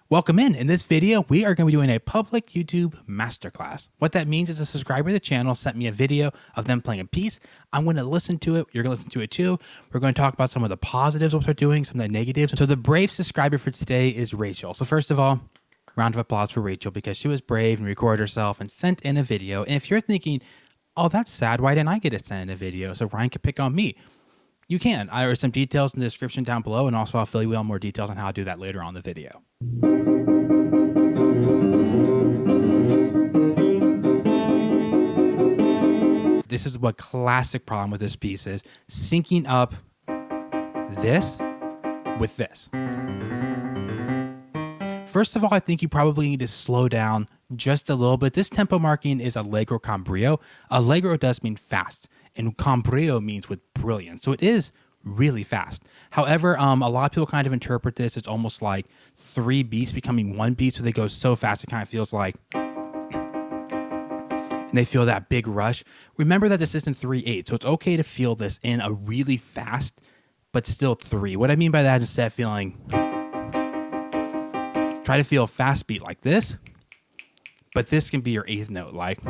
Welcome in. In this video, we are going to be doing a public YouTube masterclass. What that means is a subscriber to the channel sent me a video of them playing a piece. I'm going to listen to it. You're going to listen to it too. We're going to talk about some of the positives of what they're doing, some of the negatives. So the brave subscriber for today is Rachel. So first of all, round of applause for Rachel because she was brave and recorded herself and sent in a video. And if you're thinking, oh, that's sad, why didn't I get to send in a video so Ryan could pick on me? You can. There are some details in the description down below, and also I'll fill you in on more details on how to do that later on in the video. This is what classic problem with this piece is, syncing up this with this. First of all, I think you probably need to slow down just a little bit. This tempo marking is allegro con brio. Allegro does mean fast, and con brio means with brilliance. So it is really fast. However, a lot of people kind of interpret this as almost like 3 beats becoming 1 beat. So they go so fast, it kind of feels like, and they feel that big rush. Remember that this isn't 3/8, so it's okay to feel this in a really fast, but still 3. What I mean by that is instead of feeling, try to feel a fast beat like this, but this can be your 8th note, like.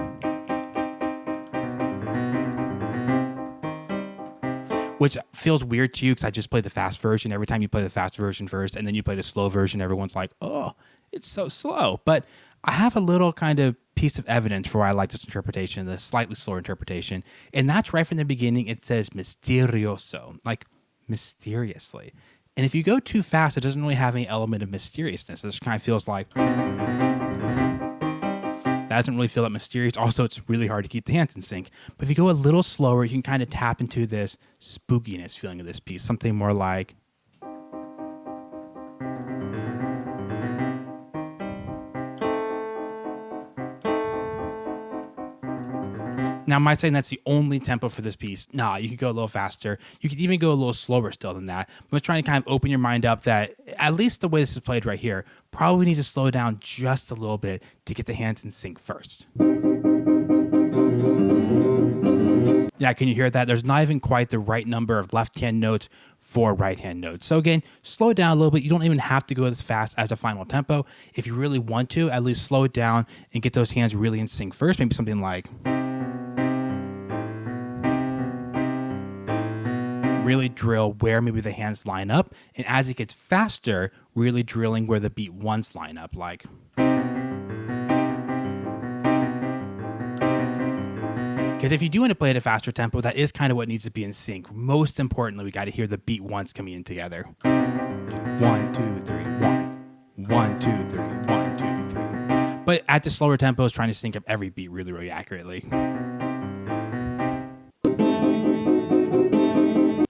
Which feels weird to you because I just played the fast version. Every time you play the fast version first and then you play the slow version, everyone's like, oh, it's so slow. But I have a little kind of piece of evidence for why I like this interpretation, the slightly slower interpretation. And that's right from the beginning. It says misterioso, like mysteriously. And if you go too fast, it doesn't really have any element of mysteriousness. It just kind of feels like, that doesn't really feel that mysterious. Also, it's really hard to keep the hands in sync. But if you go a little slower, you can kind of tap into this spookiness feeling of this piece. Something more like. Now, am I saying that's the only tempo for this piece? Nah, you could go a little faster. You could even go a little slower still than that. But I was trying to kind of open your mind up that at least the way this is played right here probably needs to slow down just a little bit to get the hands in sync first. Yeah, can you hear that? There's not even quite the right number of left-hand notes for right-hand notes. So again, slow it down a little bit. You don't even have to go as fast as a final tempo. If you really want to, at least slow it down and get those hands really in sync first. Maybe something like. Really drill where maybe the hands line up, and as it gets faster, really drilling where the beat ones line up, like. Because if you do want to play at a faster tempo, that is kind of what needs to be in sync. Most importantly, we got to hear the beat ones coming in together. 1, 2, 3, 1. 1, 2, 3, 1, 2, 3. But at the slower tempos, trying to sync up every beat really, really accurately.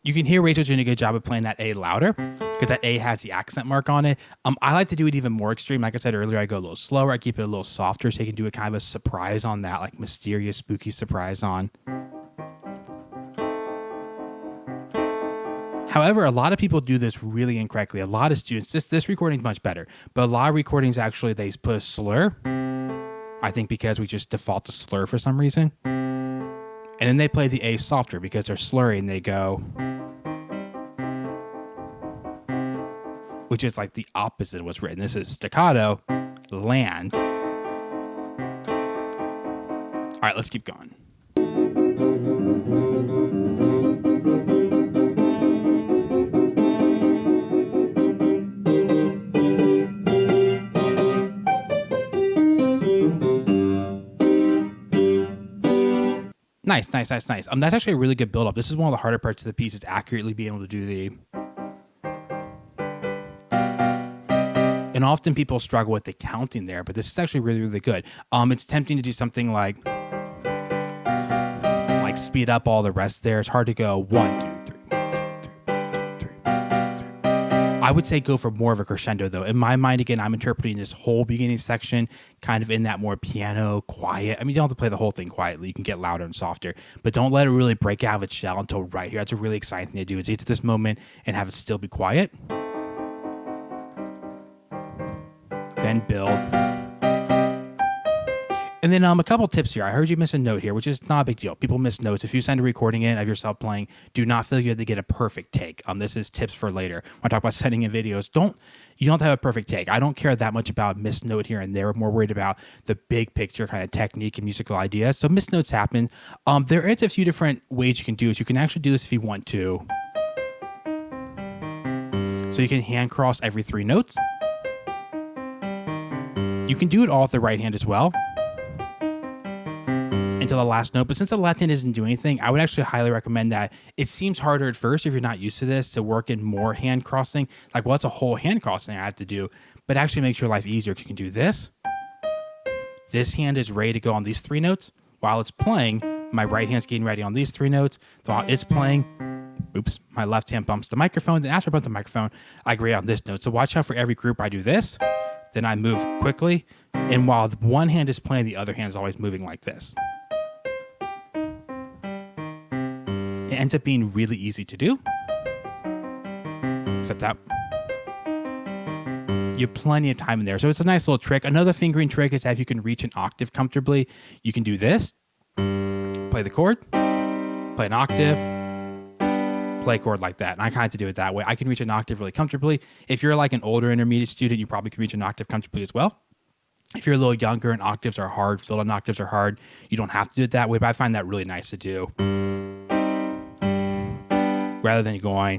You can hear Rachel's doing a good job of playing that A louder because that A has the accent mark on it. I like to do it even more extreme. Like I said earlier, I go a little slower. I keep it a little softer so you can do a kind of a surprise on that, like mysterious, spooky surprise on. However, a lot of people do this really incorrectly. A lot of students, this recording is much better, but a lot of recordings actually, they put a slur. I think because we just default to slur for some reason. And then they play the A softer because they're slurry and they go, which is like the opposite of what's written. This is staccato, land. All right, let's keep going. Nice. That's actually a really good build-up. This is one of the harder parts of the piece, is accurately being able to do the. And often people struggle with the counting there, but this is actually really, really good. It's tempting to do something like speed up all the rest there. It's hard to go 1, 2, 3, 1, 2, 3, 1, 2, 3, 1, 2, 3. I would say go for more of a crescendo though. In my mind, again, I'm interpreting this whole beginning section kind of in that more piano, quiet. I mean, you don't have to play the whole thing quietly. You can get louder and softer, but don't let it really break out of its shell until right here. That's a really exciting thing to do, is get to this moment and have it still be quiet. Then build. And then a couple tips here. I heard you miss a note here, which is not a big deal. People miss notes. If you send a recording in of yourself playing, do not feel you have to get a perfect take. This is tips for later. When I talk about sending in videos, you don't have to have a perfect take. I don't care that much about missed note here and there. I'm more worried about the big picture kind of technique and musical ideas. So missed notes happen. There is a few different ways you can do it. You can actually do this if you want to. So you can hand cross every 3 notes. You can do it all with the right hand as well, until the last note. But since the left hand isn't doing anything, I would actually highly recommend that. It seems harder at first if you're not used to this to work in more hand crossing. Like, well, it's a whole hand crossing I have to do, but actually makes your life easier because you can do this. This hand is ready to go on these 3 notes. While it's playing, my right hand's getting ready on these 3 notes. While it's playing, oops, my left hand bumps the microphone. Then after I bump the microphone, I agree on this note. So watch out for every group. I do this, then I move quickly. And while one hand is playing, the other hand is always moving like this. It ends up being really easy to do, except that you have plenty of time in there. So it's a nice little trick. Another fingering trick is that if you can reach an octave comfortably, you can do this, play the chord, play an octave, play a chord like that. And I kind of do it that way. I can reach an octave really comfortably. If you're like an older intermediate student, you probably can reach an octave comfortably as well. If you're a little younger and octaves are hard, filled in octaves are hard, you don't have to do it that way, but I find that really nice to do. Rather than going.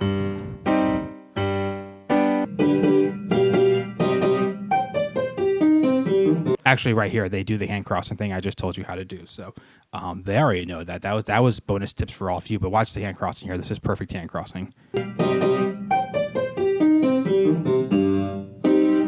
Actually, right here, they do the hand crossing thing I just told you how to do. So they already know that. That was bonus tips for all of you, but watch the hand crossing here. This is perfect hand crossing.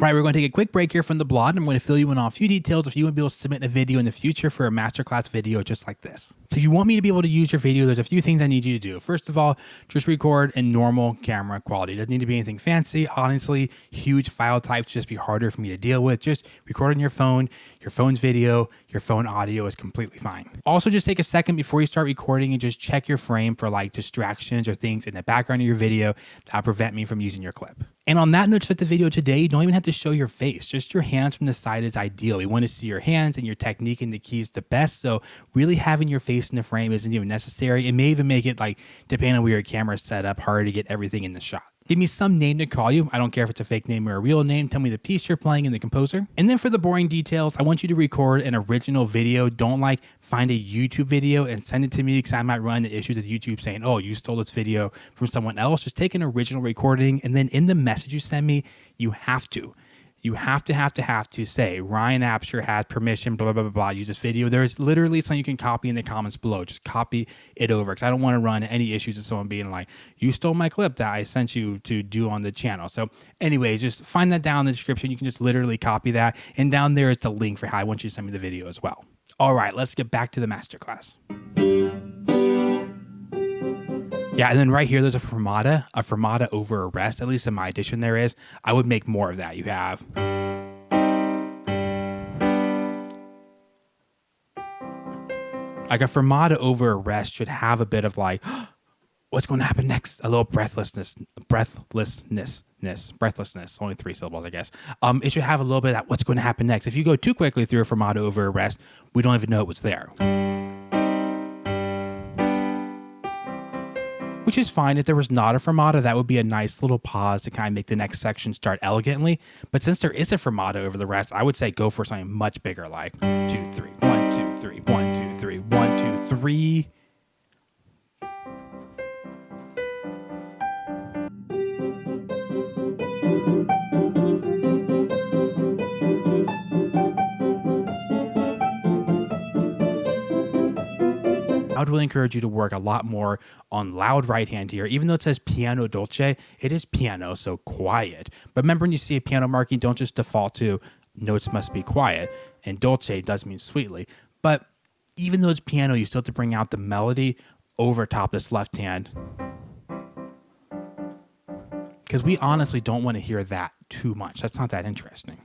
Right, we're going to take a quick break here from the blog. I'm going to fill you in on a few details if you want to be able to submit a video in the future for a masterclass video just like this. So if you want me to be able to use your video, there's a few things I need you to do. First of all, just record in normal camera quality. It doesn't need to be anything fancy. Honestly, huge file types just be harder for me to deal with. Just record on your phone. Your phone's video, your phone audio is completely fine. Also, just take a second before you start recording and just check your frame for like distractions or things in the background of your video that prevent me from using your clip. And on that note, to start the video today, you don't even have to show your face. Just your hands from the side is ideal. We want to see your hands and your technique and the keys the best. So really having your face in the frame isn't even necessary. It may even make it, like, depending on where your camera is set up, harder to get everything in the shot. Give me some name to call you. I don't care if it's a fake name or a real name. Tell me the piece you're playing and the composer. And then for the boring details, I want you to record an original video. Don't like find a YouTube video and send it to me, because I might run the issues with YouTube saying, oh, you stole this video from someone else. Just take an original recording, and then in the message you send me, you have to say Ryan Apsher has permission, blah, blah, blah, blah, use this video. There's literally something you can copy in the comments below. Just copy it over, because I don't want to run any issues with someone being like, you stole my clip that I sent you to do on the channel. So anyways, just find that down in the description. You can just literally copy that. And down there is the link for how I want you to send me the video as well. All right, let's get back to the masterclass. Yeah, and then right here, there's a fermata over a rest. At least in my edition there is. I would make more of that. You have... like a fermata over a rest should have a bit of like, what's going to happen next? A little breathlessness, only 3 syllables, I guess. It should have a little bit of that, what's going to happen next? If you go too quickly through a fermata over a rest, we don't even know it was there. Which is fine. If there was not a fermata, that would be a nice little pause to kind of make the next section start elegantly. But since there is a fermata over the rest, I would say go for something much bigger, like 2, 3, 1, 2, 3, 1, 2, 3, 1, 2, 3. I would really encourage you to work a lot more on loud right hand here. Even though it says piano dolce, it is piano, so quiet. But remember, when you see a piano marking, don't just default to notes must be quiet. And dolce does mean sweetly. But even though it's piano, you still have to bring out the melody over top this left hand. Because we honestly don't want to hear that too much. That's not that interesting.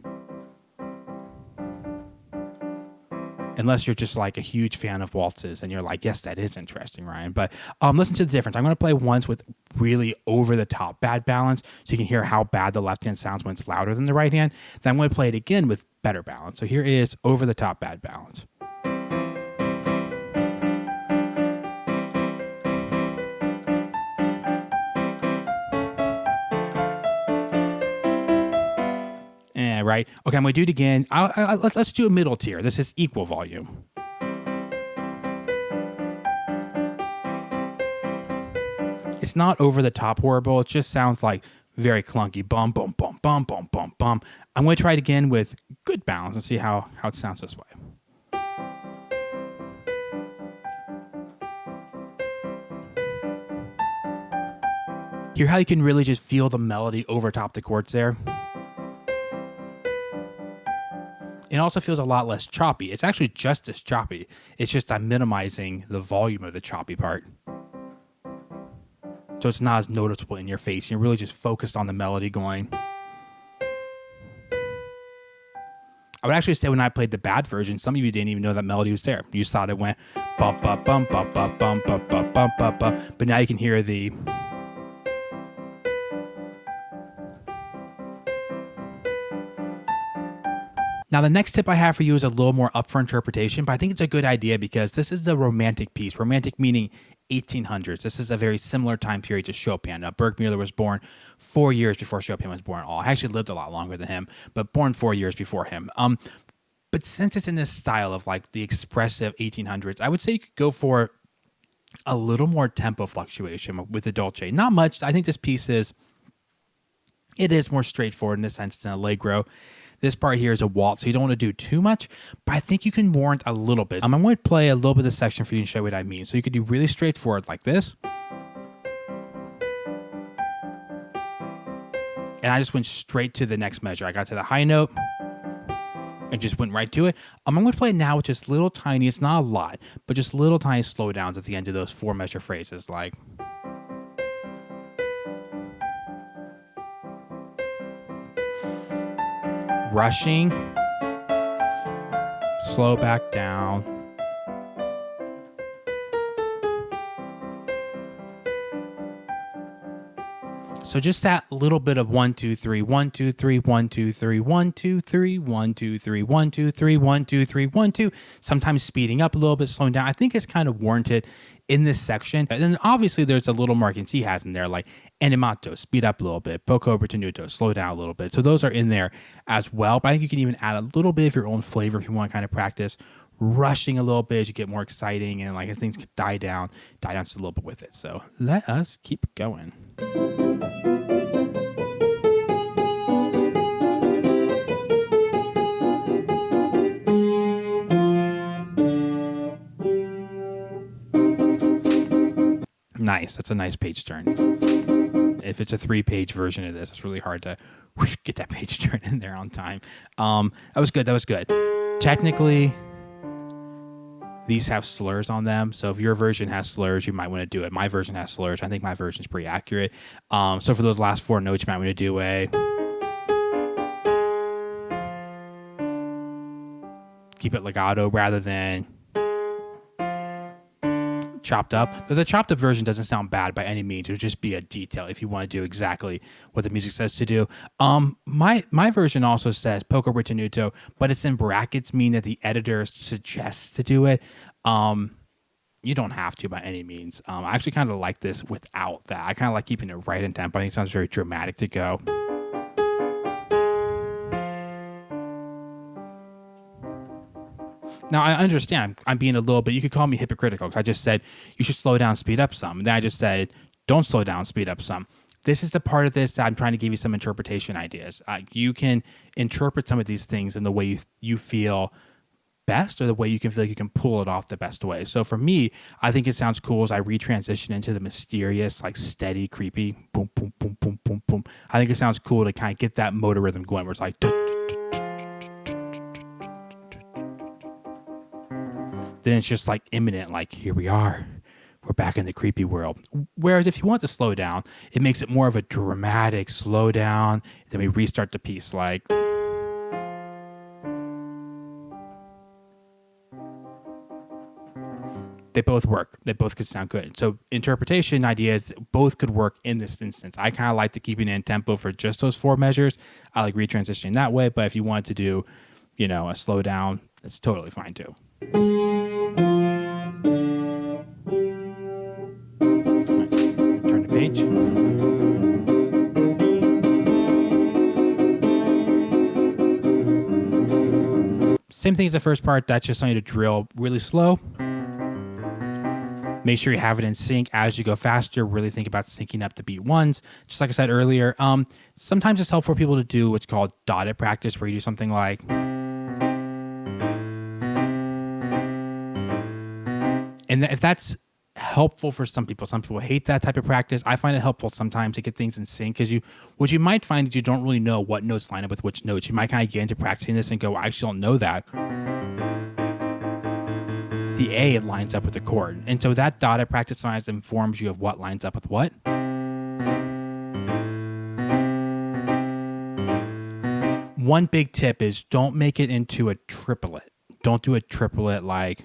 Unless you're just like a huge fan of waltzes and you're like, yes, that is interesting, Ryan. But listen to the difference. I'm going to play once with really over the top bad balance, so you can hear how bad the left hand sounds when it's louder than the right hand. Then I'm going to play it again with better balance. So here is over the top bad balance. right? Okay, I'm going to do it again. Let's do a middle tier. This is equal volume. It's not over the top horrible. It just sounds like very clunky. Bum, bum, bum, bum, bum, bum, bum. I'm going to try it again with good balance and see how it sounds this way. Hear how you can really just feel the melody over top the chords there? It also feels a lot less choppy. It's actually just as choppy. It's just I'm minimizing the volume of the choppy part. So it's not as noticeable in your face. You're really just focused on the melody going. I would actually say when I played the bad version, some of you didn't even know that melody was there. You just thought it went bum bum bum bum bum bum bum bum bum bum bum. But now you can hear the. Now, the next tip I have for you is a little more up for interpretation, but I think it's a good idea because this is the romantic piece. Romantic meaning 1800s. This is a very similar time period to Chopin. Now, Burgmuller was born 4 years before Chopin was born. I actually lived a lot longer than him, but born 4 years before him. But since it's in this style of like the expressive 1800s, I would say you could go for a little more tempo fluctuation with the Dolce. Not much. I think this piece is more straightforward in the sense it's an allegro. This part here is a waltz, so you don't want to do too much, but I think you can warrant a little bit. I'm going to play a little bit of this section for you and show you what I mean. So you could do really straightforward like this. And I just went straight to the next measure. I got to the high note and just went right to it. I'm going to play it now with just little tiny, it's not a lot, but just little tiny slowdowns at the end of those 4 measure phrases like... rushing, slow back down. So just that little bit of 1, 2, 3, 1, 2, 3, 1, 2, 3, 1, 2, 3, 1, 2, 3, 1, 2, 3, 1, 2, 3, 1, 2. Sometimes speeding up a little bit, slowing down. I think it's kind of warranted in this section. And then obviously there's a little markings he has in there like animato, speed up a little bit, poco ritenuto, slow down a little bit. So those are in there as well. But I think you can even add a little bit of your own flavor if you want to kind of practice rushing a little bit as you get more exciting and like as things die down just a little bit with it. So let us keep going. Nice. That's a nice page turn. If it's a 3-page version of this, it's really hard to get that page turn in there on time. That was good. That was good. Technically, these have slurs on them. So if your version has slurs, you might want to do it. My version has slurs. I think my version is pretty accurate. So for those last 4 notes, you might want to do a... keep it legato rather than... chopped up. The chopped up version doesn't sound bad by any means. It would just be a detail if you want to do exactly what the music says to do. My version also says poco ritenuto, but it's in brackets, meaning that the editor suggests to do it. You don't have to by any means. I actually kind of like this without that. I kind of like keeping it right in tempo. I think it sounds very dramatic to go. Now, I understand I'm being a little bit, you could call me hypocritical because I just said you should slow down, speed up some. And then I just said, don't slow down, speed up some. This is the part of this that I'm trying to give you some interpretation ideas. You can interpret some of these things in the way you feel best or the way you can feel like you can pull it off the best way. So for me, I think it sounds cool as I retransition into the mysterious, like steady, creepy, boom, boom, boom, boom, boom, boom. I think it sounds cool to kind of get that motor rhythm going where it's like... then it's just like imminent, like here we are. We're back in the creepy world. Whereas if you want to slow down, it makes it more of a dramatic slow down. Then we restart the piece like... They both work. They both could sound good. So interpretation ideas, both could work in this instance. I kind of like to keep it in tempo for just those 4 measures. I like retransitioning that way. But if you want to do, a slow down, that's totally fine too. Turn the page. Same thing as the first part. That's just something to drill really slow. Make sure you have it in sync as you go faster. Really think about syncing up the beat ones. Just like I said earlier, sometimes it's helpful for people to do what's called dotted practice, where you do something like, and if that's helpful for some people hate that type of practice. I find it helpful sometimes to get things in sync, because what you might find is you don't really know what notes line up with which notes. You might kind of get into practicing this and go, I actually don't know that. The A lines up with the chord. And so that dotted practice sometimes informs you of what lines up with what. One big tip is don't make it into a triplet. Don't do a triplet like,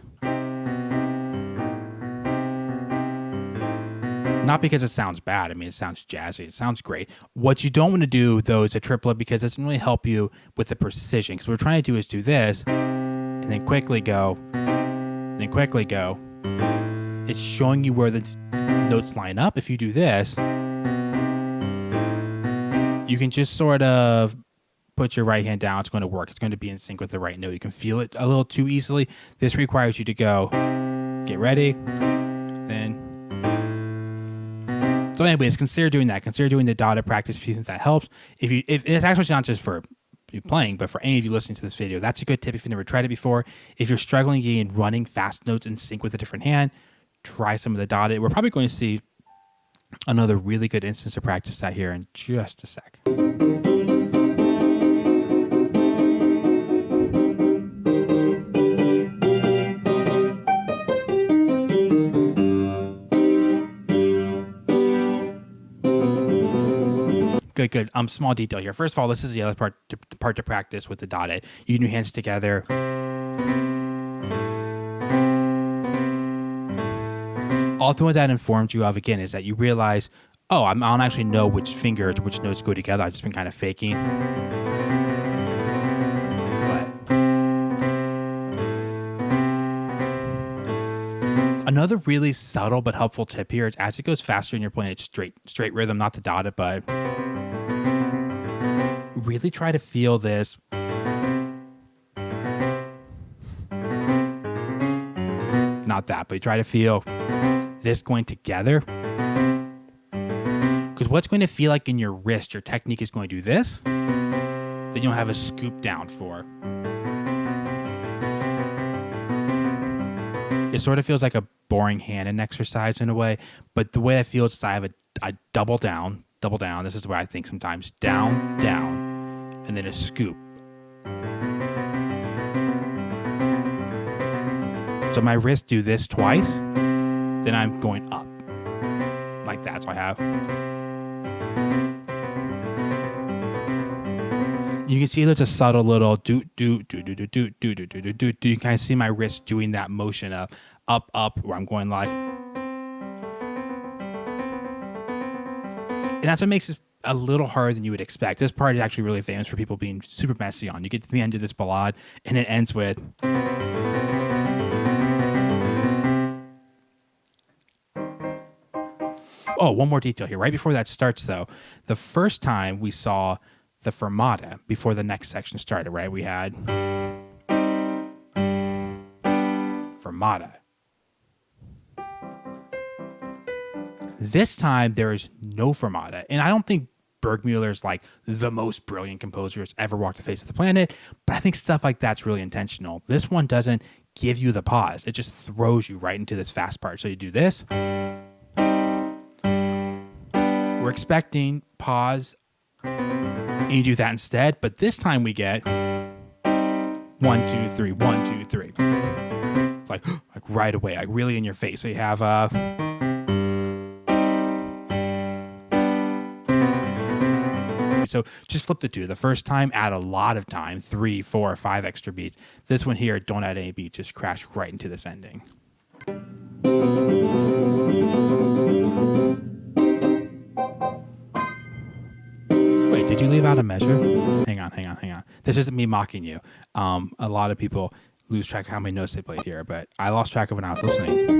not because it sounds bad. I mean, it sounds jazzy. It sounds great. What you don't want to do, though, is a triplet, because it doesn't really help you with the precision. Because what we're trying to do is do this and then quickly go, then quickly go. It's showing you where the notes line up. If you do this, you can just sort of put your right hand down. It's going to work. It's going to be in sync with the right note. You can feel it a little too easily. This requires you to go, get ready, then. So anyways, consider doing that. Consider doing the dotted practice if you think that helps. If it's actually not just for you playing, but for any of you listening to this video, that's a good tip if you've never tried it before. If you're struggling getting running fast notes in sync with a different hand, try some of the dotted. We're probably going to see another really good instance of practice that here in just a sec. Good. Small detail here. First of all, this is the other part to practice with the dotted. You can do hands together. Ultimately, what that informs you of, again, is that you realize, oh, I don't actually know which fingers, which notes go together. I've just been kind of faking. But another really subtle but helpful tip here is, as it goes faster and you're playing it straight rhythm, not the dotted, but really try to feel this. Not that, but you try to feel this going together. Because what's going to feel like in your wrist, your technique is going to do this, then you'll have a scoop down for. It sort of feels like a boring hand exercise in a way, but the way I feel is I have a double down. This is where I think sometimes down, and then a scoop. So my wrists do this twice, then I'm going up like that. So I have. You can see there's a subtle little do. You can kind of see my wrist doing that motion of up, where I'm going like. And that's what makes this a little harder than you would expect. This part is actually really famous for people being super messy on. You get to the end of this ballade, and it ends with. Oh, one more detail here. Right before that starts, though, the first time we saw the fermata before the next section started, right? We had fermata. This time, there is no fermata. And I don't think Burgmuller's like the most brilliant composer who's ever walked the face of the planet, but I think stuff like that's really intentional. This one doesn't give you the pause. It just throws you right into this fast part. So you do this. We're expecting pause, and you do that instead. But this time we get 1, 2, 3, 1, 2, 3. It's like right away, like really in your face. So you have So just flip the two. The first time, add a lot of time, 3, 4, 5 extra beats. This one here, don't add any beats, just crash right into this ending. Wait, did you leave out a measure? Hang on. This isn't me mocking you. A lot of people lose track of how many notes they played here, but I lost track of when I was listening.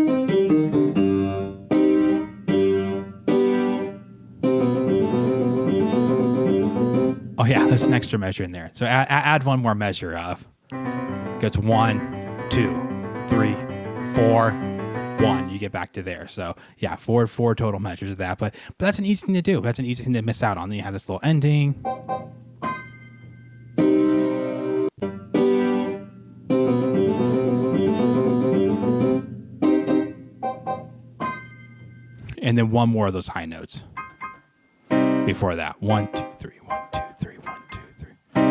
Oh yeah, there's an extra measure in there. So add one more measure of. Goes 1, 2, 3, 4, 1. You get back to there. So yeah, four total measures of that. But that's an easy thing to do. That's an easy thing to miss out on. Then you have this little ending. And then one more of those high notes before that. 1, 2, 3, 1, 2, 3, 1, 2, 3.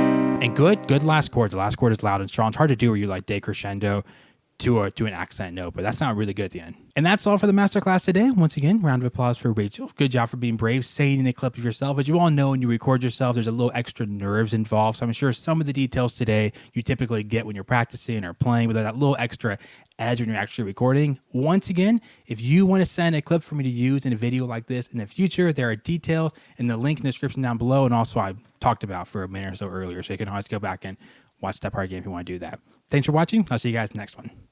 And good last chord. The last chord is loud and strong. It's hard to do where you like decrescendo to an accent note, but that's not really good at the end. And that's all for the masterclass today. Once again, round of applause for Rachel. Good job for being brave, saying in a clip of yourself. As you all know, when you record yourself, there's a little extra nerves involved. So I'm sure some of the details today you typically get when you're practicing or playing, but that little extra edge when you're actually recording. Once again, if you want to send a clip for me to use in a video like this in the future, there are details in the link in the description down below, and also I talked about for a minute or so earlier, so you can always go back and watch that part again if you want to do that. Thanks for watching. I'll see you guys next one.